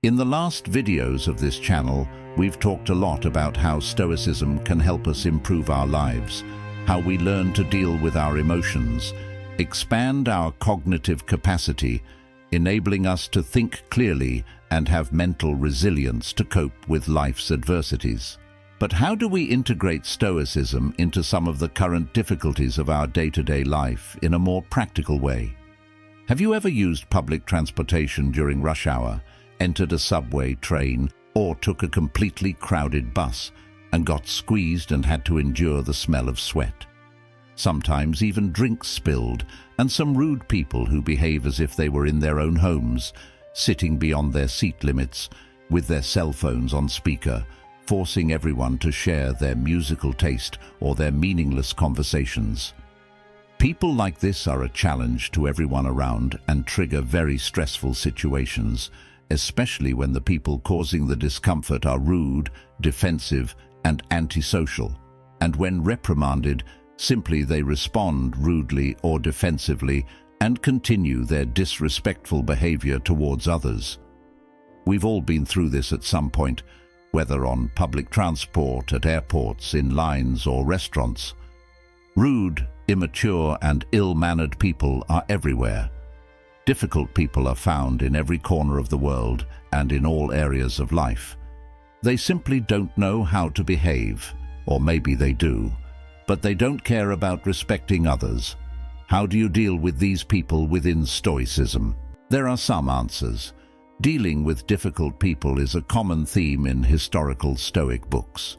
In the last videos of this channel, we've talked a lot about how Stoicism can help us improve our lives, how we learn to deal with our emotions, expand our cognitive capacity, enabling us to think clearly and have mental resilience to cope with life's adversities. But how do we integrate Stoicism into some of the current difficulties of our day-to-day life in a more practical way? Have you ever used public transportation during rush hour, entered a subway, train, or took a completely crowded bus and got squeezed and had to endure the smell of sweat? Sometimes even drinks spilled, and some rude people who behave as if they were in their own homes, sitting beyond their seat limits, with their cell phones on speaker, forcing everyone to share their musical taste or their meaningless conversations. People like this are a challenge to everyone around and trigger very stressful situations, especially when the people causing the discomfort are rude, defensive, and antisocial. And when reprimanded, simply they respond rudely or defensively and continue their disrespectful behavior towards others. We've all been through this at some point, whether on public transport, at airports, in lines, or restaurants. Rude, immature, and ill-mannered people are everywhere. Difficult people are found in every corner of the world and in all areas of life. They simply don't know how to behave, or maybe they do, but they don't care about respecting others. How do you deal with these people within Stoicism? There are some answers. Dealing with difficult people is a common theme in historical Stoic books.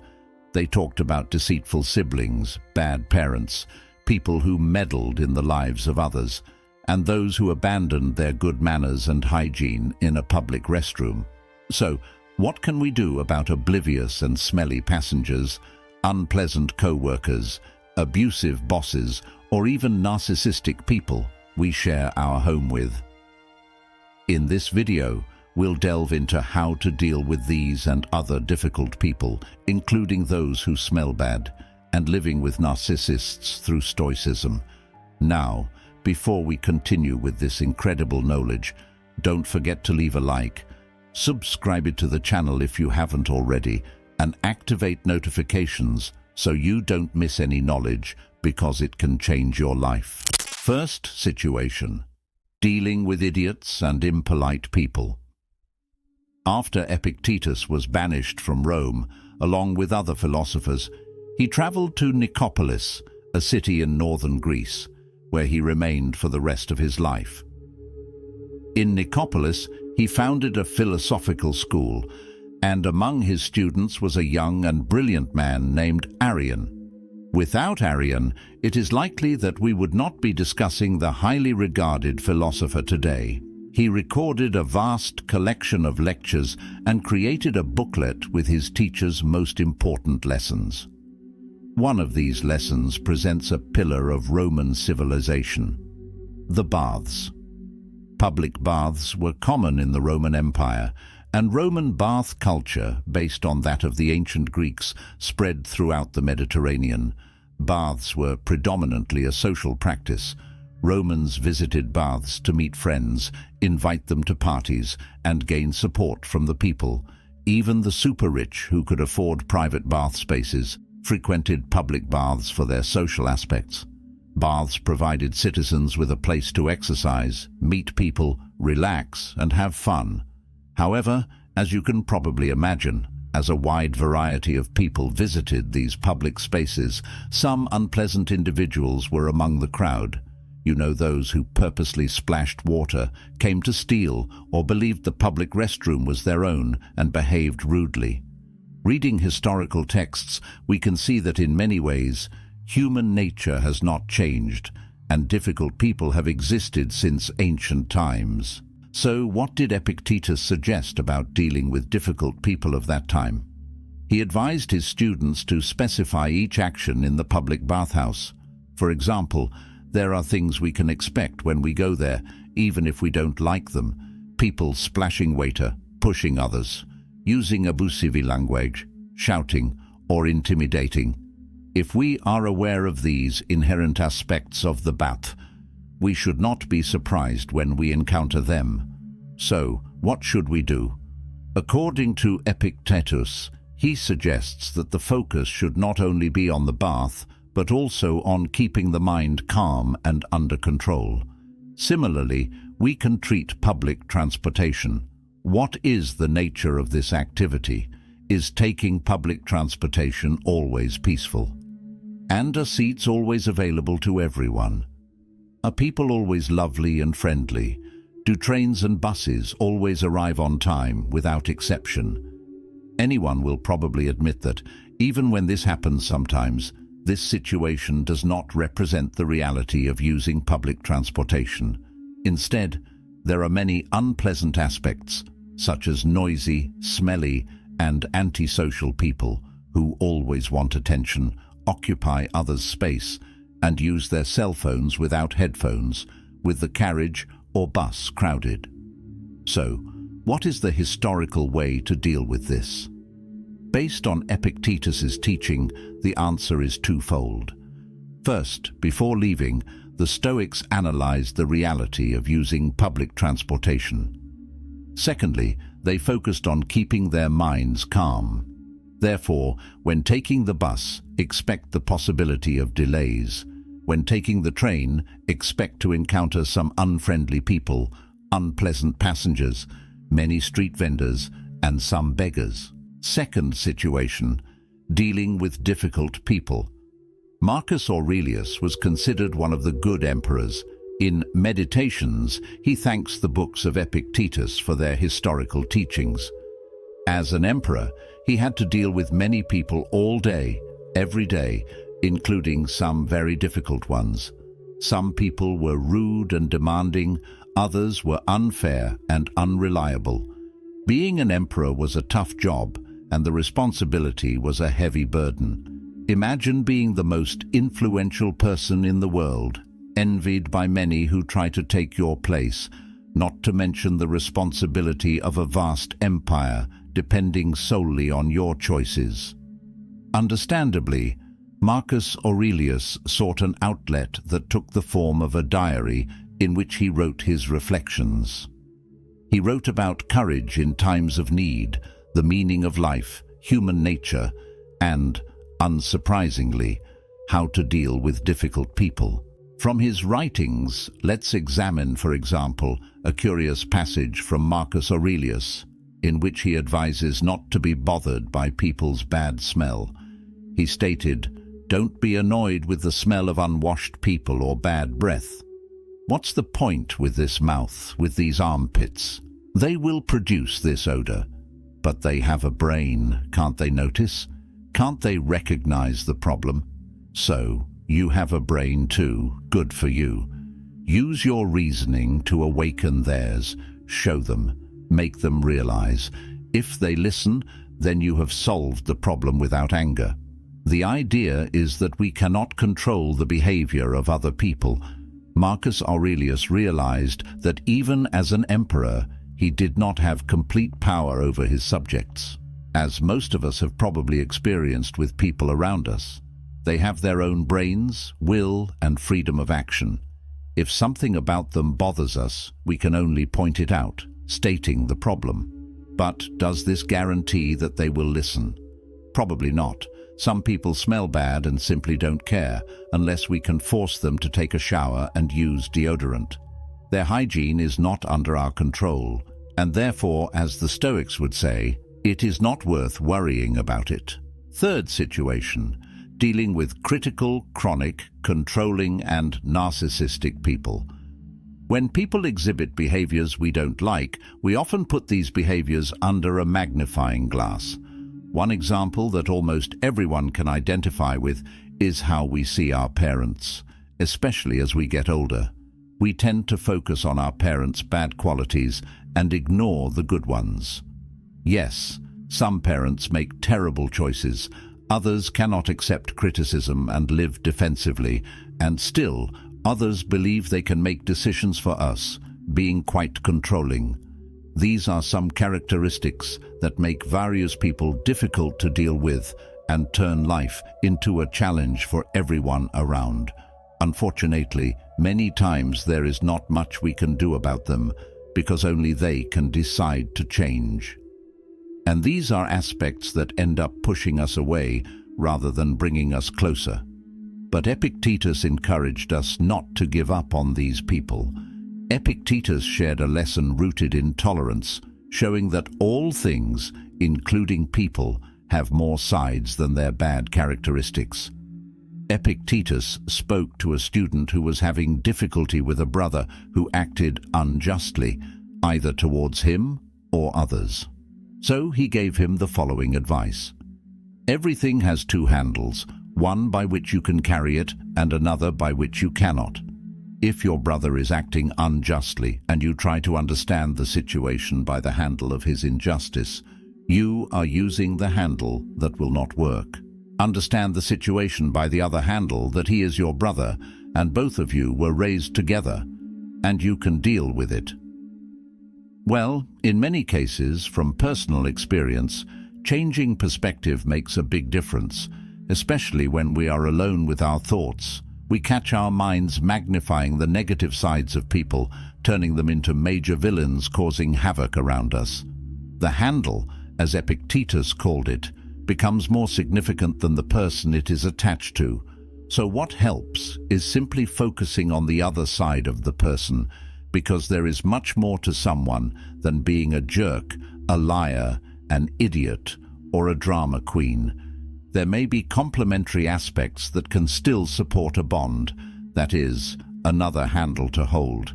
They talked about deceitful siblings, bad parents, people who meddled in the lives of others, and those who abandoned their good manners and hygiene in a public restroom. So, what can we do about oblivious and smelly passengers, unpleasant co-workers, abusive bosses, or even narcissistic people we share our home with? In this video, we'll delve into how to deal with these and other difficult people, including those who smell bad, and living with narcissists through Stoicism. Now, before we continue with this incredible knowledge, don't forget to leave a like, subscribe to the channel if you haven't already, and activate notifications so you don't miss any knowledge, because it can change your life. First situation: dealing with idiots and impolite people. After Epictetus was banished from Rome, along with other philosophers, he traveled to Nicopolis, a city in northern Greece, where he remained for the rest of his life. In Nicopolis, he founded a philosophical school, and among his students was a young and brilliant man named Arrian. Without Arrian, it is likely that we would not be discussing the highly regarded philosopher today. He recorded a vast collection of lectures and created a booklet with his teacher's most important lessons. One of these lessons presents a pillar of Roman civilization: the baths. Public baths were common in the Roman Empire, and Roman bath culture, based on that of the ancient Greeks, spread throughout the Mediterranean. Baths were predominantly a social practice. Romans visited baths to meet friends, invite them to parties, and gain support from the people. Even the super-rich, who could afford private bath spaces, frequented public baths for their social aspects. Baths provided citizens with a place to exercise, meet people, relax, and have fun. However, as you can probably imagine, as a wide variety of people visited these public spaces, some unpleasant individuals were among the crowd. You know, those who purposely splashed water, came to steal, or believed the public restroom was their own and behaved rudely. Reading historical texts, we can see that in many ways, human nature has not changed, and difficult people have existed since ancient times. So what did Epictetus suggest about dealing with difficult people of that time? He advised his students to specify each action in the public bathhouse. For example, there are things we can expect when we go there, even if we don't like them. People splashing water, pushing others, using abusive language, shouting, or intimidating. If we are aware of these inherent aspects of the bath, we should not be surprised when we encounter them. So, what should we do? According to Epictetus, he suggests that the focus should not only be on the bath, but also on keeping the mind calm and under control. Similarly, we can treat public transportation. What is the nature of this activity? Is taking public transportation always peaceful? And are seats always available to everyone? Are people always lovely and friendly? Do trains and buses always arrive on time without exception? Anyone will probably admit that, even when this happens sometimes, this situation does not represent the reality of using public transportation. Instead, there are many unpleasant aspects, such as noisy, smelly, and antisocial people who always want attention, occupy others' space, and use their cell phones without headphones, with the carriage or bus crowded. So, what is the historical way to deal with this? Based on Epictetus's teaching, the answer is twofold. First, before leaving, the Stoics analyzed the reality of using public transportation. Secondly, they focused on keeping their minds calm. Therefore, when taking the bus, expect the possibility of delays. When taking the train, expect to encounter some unfriendly people, unpleasant passengers, many street vendors, and some beggars. Second situation, dealing with difficult people. Marcus Aurelius was considered one of the good emperors. In Meditations, he thanks the books of Epictetus for their historical teachings. As an emperor, he had to deal with many people all day, every day, including some very difficult ones. Some people were rude and demanding, others were unfair and unreliable. Being an emperor was a tough job, and the responsibility was a heavy burden. Imagine being the most influential person in the world, envied by many who try to take your place, not to mention the responsibility of a vast empire depending solely on your choices. Understandably, Marcus Aurelius sought an outlet that took the form of a diary in which he wrote his reflections. He wrote about courage in times of need, the meaning of life, human nature, and, unsurprisingly, how to deal with difficult people. From his writings, let's examine, for example, a curious passage from Marcus Aurelius, in which he advises not to be bothered by people's bad smell. He stated, "Don't be annoyed with the smell of unwashed people or bad breath. What's the point with this mouth, with these armpits? They will produce this odor. But they have a brain, can't they notice? Can't they recognize the problem? So, you have a brain too, good for you. Use your reasoning to awaken theirs, show them, make them realize. If they listen, then you have solved the problem without anger." The idea is that we cannot control the behavior of other people. Marcus Aurelius realized that even as an emperor, he did not have complete power over his subjects. As most of us have probably experienced with people around us, they have their own brains, will, and freedom of action. If something about them bothers us, we can only point it out, stating the problem. But does this guarantee that they will listen? Probably not. Some people smell bad and simply don't care, unless we can force them to take a shower and use deodorant. Their hygiene is not under our control, and therefore, as the Stoics would say, it is not worth worrying about it. Third situation, dealing with critical, chronic, controlling, and narcissistic people. When people exhibit behaviors we don't like, we often put these behaviors under a magnifying glass. One example that almost everyone can identify with is how we see our parents, especially as we get older. We tend to focus on our parents' bad qualities and ignore the good ones. Yes, some parents make terrible choices, others cannot accept criticism and live defensively, and still others believe they can make decisions for us, being quite controlling. These are some characteristics that make various people difficult to deal with and turn life into a challenge for everyone around. Unfortunately, many times there is not much we can do about them because only they can decide to change. And these are aspects that end up pushing us away rather than bringing us closer. But Epictetus encouraged us not to give up on these people. Epictetus shared a lesson rooted in tolerance, showing that all things, including people, have more sides than their bad characteristics. Epictetus spoke to a student who was having difficulty with a brother who acted unjustly, either towards him or others. So he gave him the following advice. Everything has two handles, one by which you can carry it and another by which you cannot. If your brother is acting unjustly and you try to understand the situation by the handle of his injustice, you are using the handle that will not work. Understand the situation by the other handle, that he is your brother and both of you were raised together, and you can deal with it. Well, in many cases, from personal experience, changing perspective makes a big difference, especially when we are alone with our thoughts. We catch our minds magnifying the negative sides of people, turning them into major villains causing havoc around us. The handle, as Epictetus called it, becomes more significant than the person it is attached to. So what helps is simply focusing on the other side of the person, because there is much more to someone than being a jerk, a liar, an idiot, or a drama queen. There may be complementary aspects that can still support a bond, that is, another handle to hold.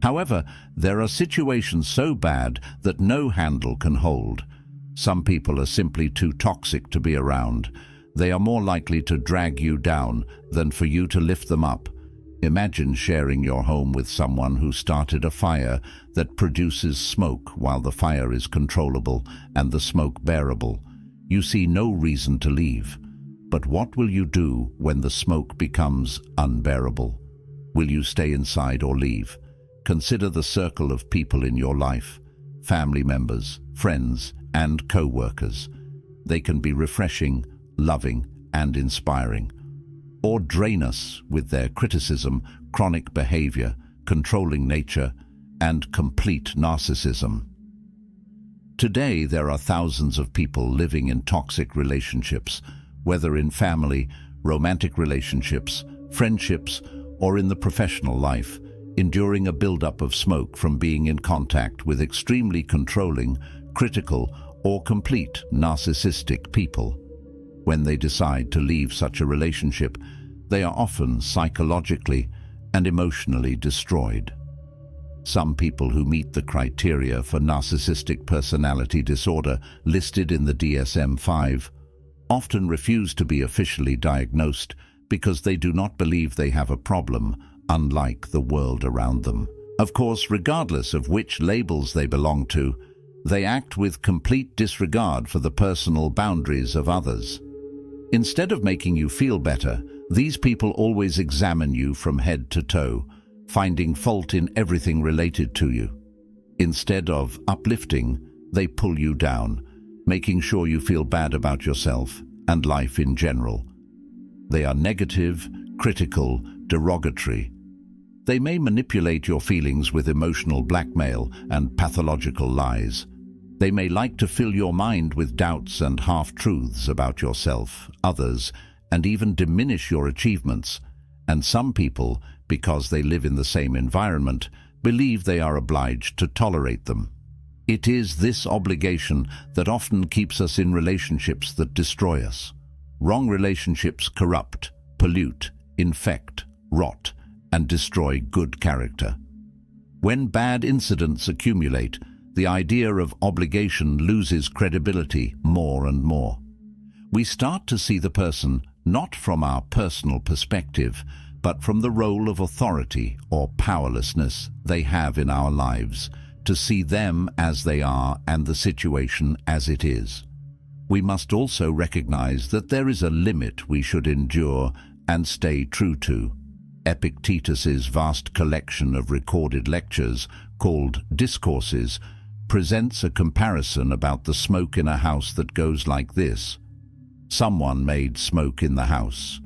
However, there are situations so bad that no handle can hold. Some people are simply too toxic to be around. They are more likely to drag you down than for you to lift them up. Imagine sharing your home with someone who started a fire that produces smoke while the fire is controllable and the smoke bearable. You see no reason to leave. But what will you do when the smoke becomes unbearable? Will you stay inside or leave? Consider the circle of people in your life, family members, friends, and co-workers. They can be refreshing, loving, and inspiring, or drain us with their criticism, chronic behavior, controlling nature, and complete narcissism. Today, there are thousands of people living in toxic relationships, whether in family, romantic relationships, friendships, or in the professional life, enduring a buildup of smoke from being in contact with extremely controlling, critical, or complete narcissistic people. When they decide to leave such a relationship, they are often psychologically and emotionally destroyed. Some people who meet the criteria for narcissistic personality disorder listed in the DSM-5 often refuse to be officially diagnosed because they do not believe they have a problem, unlike the world around them. Of course, regardless of which labels they belong to, they act with complete disregard for the personal boundaries of others. Instead of making you feel better, these people always examine you from head to toe, finding fault in everything related to you. Instead of uplifting, they pull you down, making sure you feel bad about yourself and life in general. They are negative, critical, derogatory. They may manipulate your feelings with emotional blackmail and pathological lies. They may like to fill your mind with doubts and half-truths about yourself, others, and even diminish your achievements. And some people, because they live in the same environment, believe they are obliged to tolerate them. It is this obligation that often keeps us in relationships that destroy us. Wrong relationships corrupt, pollute, infect, rot, and destroy good character. When bad incidents accumulate, the idea of obligation loses credibility more and more. We start to see the person not from our personal perspective, but from the role of authority or powerlessness they have in our lives, to see them as they are and the situation as it is. We must also recognize that there is a limit we should endure and stay true to. Epictetus's vast collection of recorded lectures, called Discourses, presents a comparison about the smoke in a house that goes like this. Someone made smoke in the house.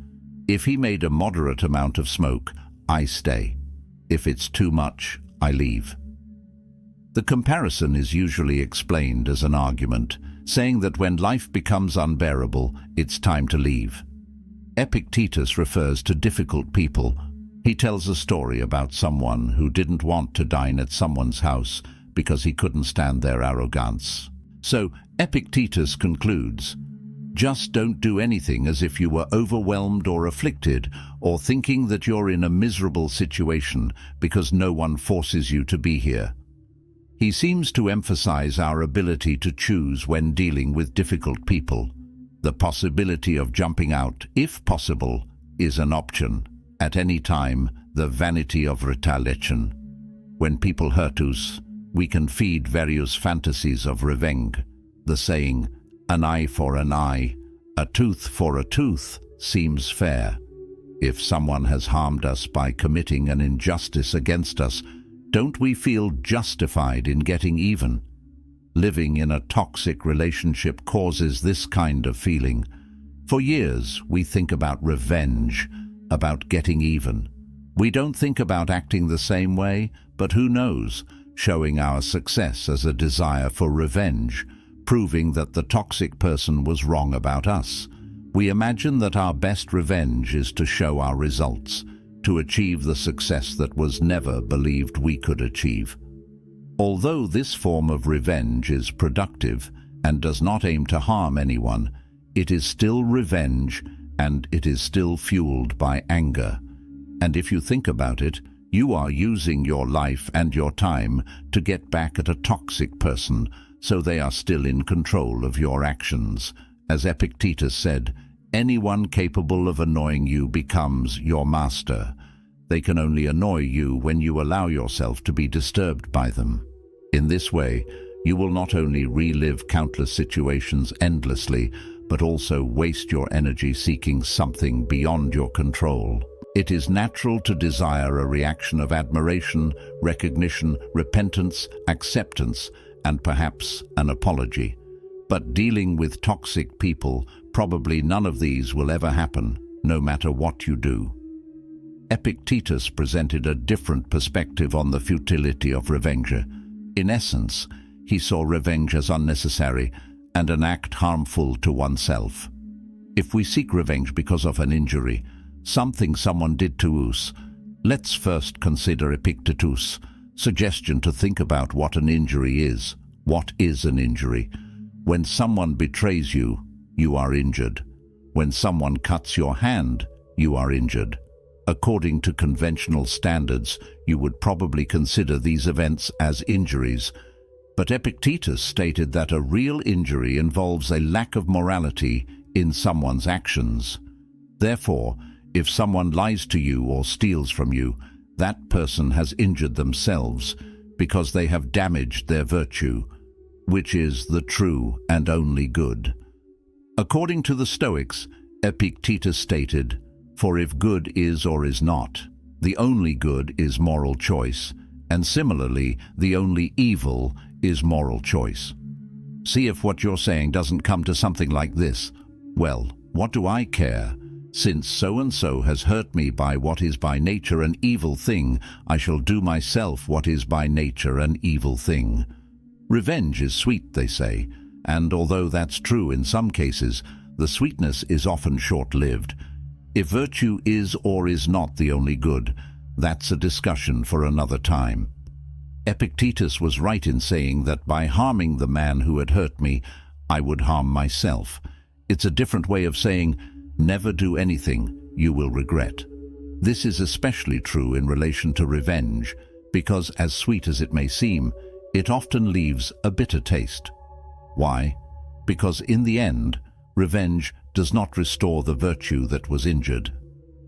If he made a moderate amount of smoke, I stay. If it's too much, I leave. The comparison is usually explained as an argument. saying that when life becomes unbearable, it's time to leave. Epictetus refers to difficult people. He tells a story about someone who didn't want to dine at someone's house because he couldn't stand their arrogance. So Epictetus concludes, just don't do anything as if you were overwhelmed or afflicted, or thinking that you're in a miserable situation because no one forces you to be here. He seems to emphasize our ability to choose when dealing with difficult people. The possibility of jumping out, if possible, is an option. At any time, the vanity of retaliation. When people hurt us, we can feed various fantasies of revenge. The saying, an eye for an eye, a tooth for a tooth, seems fair. If someone has harmed us by committing an injustice against us, don't we feel justified in getting even? Living in a toxic relationship causes this kind of feeling. For years, we think about revenge, about getting even. We don't think about acting the same way, but who knows, showing our success as a desire for revenge, proving that the toxic person was wrong about us. We imagine that our best revenge is to show our results, to achieve the success that was never believed we could achieve. Although this form of revenge is productive and does not aim to harm anyone, it is still revenge and it is still fueled by anger. And if you think about it, you are using your life and your time to get back at a toxic person, so they are still in control of your actions. As Epictetus said, anyone capable of annoying you becomes your master. They can only annoy you when you allow yourself to be disturbed by them. In this way, you will not only relive countless situations endlessly, but also waste your energy seeking something beyond your control. It is natural to desire a reaction of admiration, recognition, repentance, acceptance, and perhaps an apology. But dealing with toxic people, probably none of these will ever happen, no matter what you do. Epictetus presented a different perspective on the futility of revenge. In essence, he saw revenge as unnecessary and an act harmful to oneself. If we seek revenge because of an injury, something someone did to us, let's first consider Epictetus' suggestion to think about what an injury is. What is an injury? When someone betrays you, you are injured. When someone cuts your hand, you are injured. According to conventional standards, you would probably consider these events as injuries. But Epictetus stated that a real injury involves a lack of morality in someone's actions. Therefore, if someone lies to you or steals from you, that person has injured themselves because they have damaged their virtue, which is the true and only good. According to the Stoics, Epictetus stated, "For if good is or is not, the only good is moral choice, and similarly, the only evil is moral choice." See if what you're saying doesn't come to something like this. Well, what do I care? Since so-and-so has hurt me by what is by nature an evil thing, I shall do myself what is by nature an evil thing. Revenge is sweet, they say, and although that's true in some cases, the sweetness is often short-lived. If virtue is or is not the only good, that's a discussion for another time. Epictetus was right in saying that by harming the man who had hurt me, I would harm myself. It's a different way of saying, never do anything you will regret. This is especially true in relation to revenge, because as sweet as it may seem, it often leaves a bitter taste. Why? Because in the end, revenge does not restore the virtue that was injured.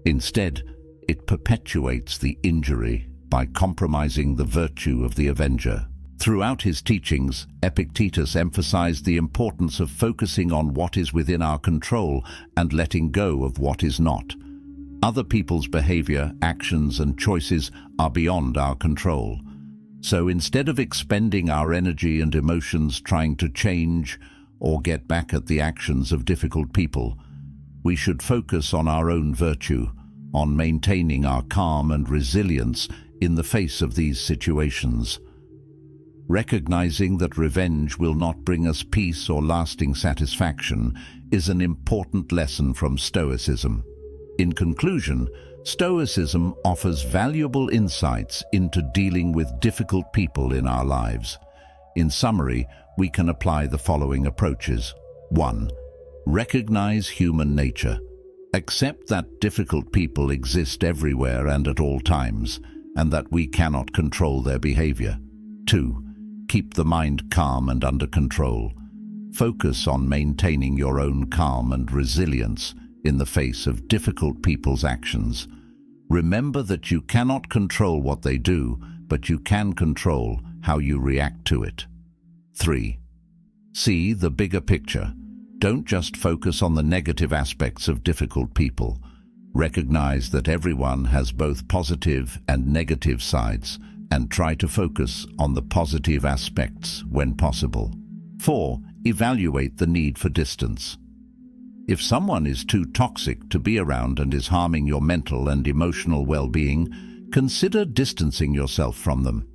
Instead, it perpetuates the injury by compromising the virtue of the avenger. Throughout his teachings, Epictetus emphasized the importance of focusing on what is within our control and letting go of what is not. Other people's behavior, actions, and choices are beyond our control. So instead of expending our energy and emotions trying to change or get back at the actions of difficult people, we should focus on our own virtue, on maintaining our calm and resilience in the face of these situations. Recognizing that revenge will not bring us peace or lasting satisfaction is an important lesson from Stoicism. In conclusion, Stoicism offers valuable insights into dealing with difficult people in our lives. In summary, we can apply the following approaches. 1. Recognize human nature. Accept that difficult people exist everywhere and at all times, and that we cannot control their behavior. 2. Keep the mind calm and under control. Focus on maintaining your own calm and resilience in the face of difficult people's actions. Remember that you cannot control what they do, but you can control how you react to it. 3. See the bigger picture. Don't just focus on the negative aspects of difficult people. Recognize that everyone has both positive and negative sides, and try to focus on the positive aspects when possible. 4. Evaluate the need for distance. If someone is too toxic to be around and is harming your mental and emotional well-being, consider distancing yourself from them.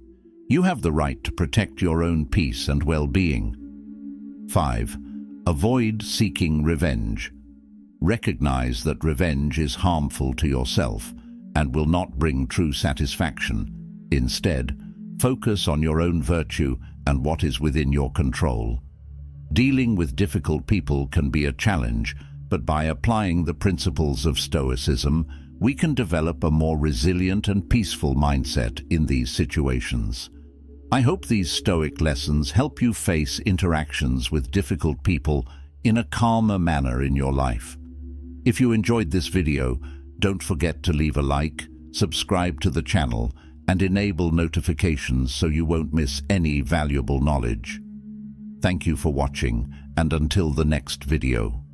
You have the right to protect your own peace and well-being. 5. Avoid seeking revenge. Recognize that revenge is harmful to yourself and will not bring true satisfaction. Instead, focus on your own virtue and what is within your control. Dealing with difficult people can be a challenge, but by applying the principles of Stoicism, we can develop a more resilient and peaceful mindset in these situations. I hope these Stoic lessons help you face interactions with difficult people in a calmer manner in your life. If you enjoyed this video, don't forget to leave a like, subscribe to the channel, and enable notifications so you won't miss any valuable knowledge. Thank you for watching, and until the next video.